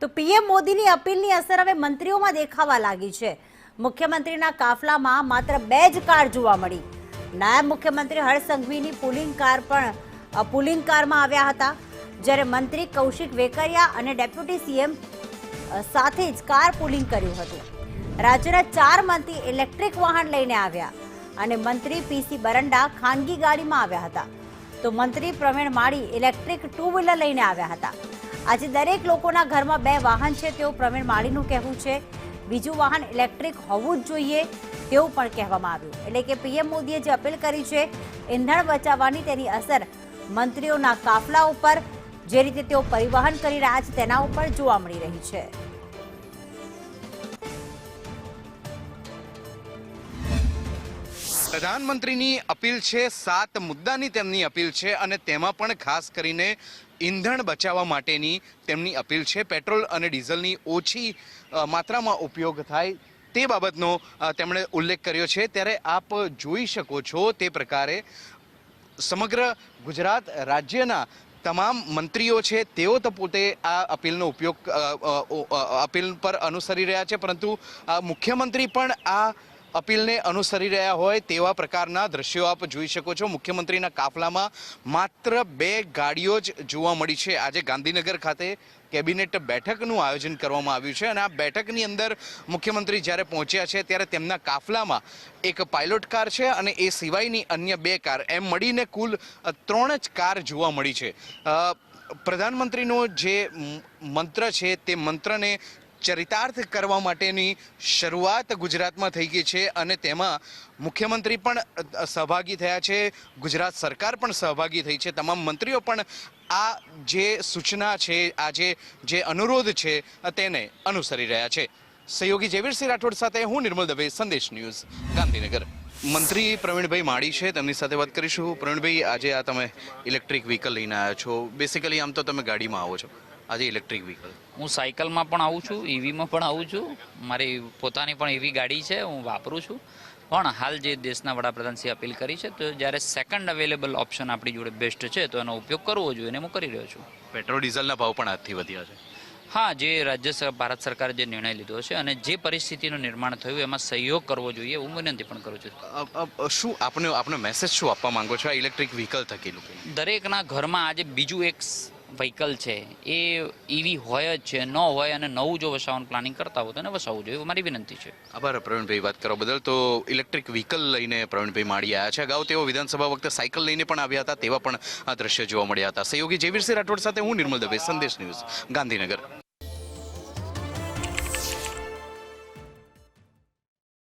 તો પીએમ મોદીની અપીલની અસર હવે મંત્રીઓમાં દેખાવા લાગી છે। મુખ્યમંત્રીના કાફલામાં માત્ર 2 જ કાર જોવા મળી। નાયબ મુખ્યમંત્રી હર્ષ સંઘવીની પુલિંગ કારમાં આવ્યા હતા, જ્યારે મંત્રી કૌશિક વેકરિયા અને ડેપ્યુટી સીએમ સાથે જ કાર પુલિંગ કર્યું હતું। રાજ્યના 4 મંત્રી ઇલેક્ટ્રિક વાહન લઈને આવ્યા અને મંત્રી પીસી બરંડા ખાનગી ગાડીમાં આવ્યા હતા, તો મંત્રી પ્રવીણ માળી ઇલેક્ટ્રિક 2 વ્હીલર લઈને આવ્યા હતા। આજે દરેક લોકોના ઘરમાં 2 વાહન છે તેવું પ્રવીણ માળીનું કહેવું છે। બીજું વાહન ઇલેક્ટ્રિક હોવું જ જોઈએ તેવું પણ કહેવામાં આવ્યું। એટલે કે પીએમ મોદીએ જે અપીલ કરી છે ઈંધણ બચાવવાની, તેની અસર મંત્રીઓના કાફલા ઉપર, જે રીતે તેઓ પરિવહન કરી રહ્યા છે તેના ઉપર જોવા મળી રહી છે। પ્રધાનમંત્રીની અપીલ છે, 7 મુદ્દાની તેમની અપીલ છે અને તેમાં પણ ખાસ કરીને ઈંધણ બચાવવા માટેની તેમની અપીલ છે। પેટ્રોલ અને ડીઝલની ઓછી માત્રામાં ઉપયોગ થાય તે બાબતનો તેમણે ઉલ્લેખ કર્યો છે। ત્યારે આપ જોઈ શકો છો તે પ્રકારે સમગ્ર ગુજરાત રાજ્યના તમામ મંત્રીઓ છે તેઓ તો પોતે આ અપીલનો અપીલ પર અનુસરી રહ્યા છે, પરંતુ મુખ્યમંત્રી પણ આ અપીલને અનુસરી રહ્યા હોય તેવા પ્રકારના દ્રશ્યો આપ જોઈ શકો છો। મુખ્યમંત્રીના કાફલામાં માત્ર 2 ગાડીઓ જ જોવા મળી છે। આજે ગાંધીનગર ખાતે કેબિનેટ બેઠકનું આયોજન કરવામાં આવ્યું છે અને આ બેઠકની અંદર મુખ્યમંત્રી જ્યારે પહોંચ્યા છે ત્યારે તેમના કાફલામાં એક પાયલોટ કાર છે અને એ સિવાયની અન્ય 2 કાર, એમ મળીને કુલ 3 જ કાર જોવા મળી છે। પ્રધાનમંત્રીનો જે મંત્ર છે તે મંત્રને ચરિતાર્થ કરવા માટેની શરૂઆત ગુજરાતમાં થઈ ગઈ છે અને તેમાં મુખ્યમંત્રી પણ સહભાગી થયા છે, ગુજરાત સરકાર પણ સહભાગી થઈ છે, તમામ મંત્રીઓ પણ આ જે સૂચના છે, આ જે અનુરોધ છે તેને અનુસરી રહ્યા છે। સહયોગી જયવીરસિંહ રાઠોડ સાથે હું નિર્મલ દવે, સંદેશ ન્યૂઝ, ગાંધીનગર। મંત્રી પ્રવીણભાઈ માળી છે, તેમની સાથે વાત કરીશું। પ્રવીણભાઈ, આજે આ તમે ઇલેક્ટ્રિક વ્હીકલ લઈને આવ્યા છો, બેસિકલી આમ તો તમે ગાડીમાં આવો છો, આજે ઇલેક્ટ્રિક વ્હીકલ? હું સાયકલમાં પણ આવું છું, ઈવીમાં પણ આવું છું, મારી પોતાની પણ ઈવી ગાડી છે, હું વાપરું છું। પણ હાલ જે દેશના વડાપ્રધાનશ્રીએ અપીલ કરી છે, તો જ્યારે સેકન્ડ અવેલેબલ ઓપ્શન આપણી જોડે બેસ્ટ છે તો એનો ઉપયોગ કરવો જોઈએ અને હું કરી રહ્યો છું। પેટ્રોલ ડીઝલના ભાવ પણ આજથી વધ્યા છે? હા, જે ભારત સરકારે જે નિર્ણય લીધો છે અને જે પરિસ્થિતિનું નિર્માણ થયું એમાં સહયોગ કરવો જોઈએ હું વિનંતી પણ કરું છું। શું આપનો મેસેજ શું આપવા માંગો છો આ ઇલેક્ટ્રિક વ્હીકલ થકી? દરેકના ઘરમાં આજે બીજું એક વ્હીકલ છે, એ ઈવી હોય જ છે, ન હોય અને નવું જો વસાવવાનું પ્લાનિંગ કરતા હોય તો એને વસાવવું જોઈએ, મારી વિનંતી છે। આભાર પ્રવીણભાઈ વાત કરવા બદલ। તો ઇલેક્ટ્રિક વ્હીકલ લઈને પ્રવીણભાઈ માળી આવ્યા છે। અગાઉ તેઓ વિધાનસભા વખતે સાયકલ લઈને પણ આવ્યા હતા, તેવા પણ આ દ્રશ્ય જોવા મળ્યા હતા। સહયોગી જયવીરસિંહ રાઠોડ સાથે હું નિર્મલ દવે, સંદેશ ન્યૂઝ, ગાંધીનગર।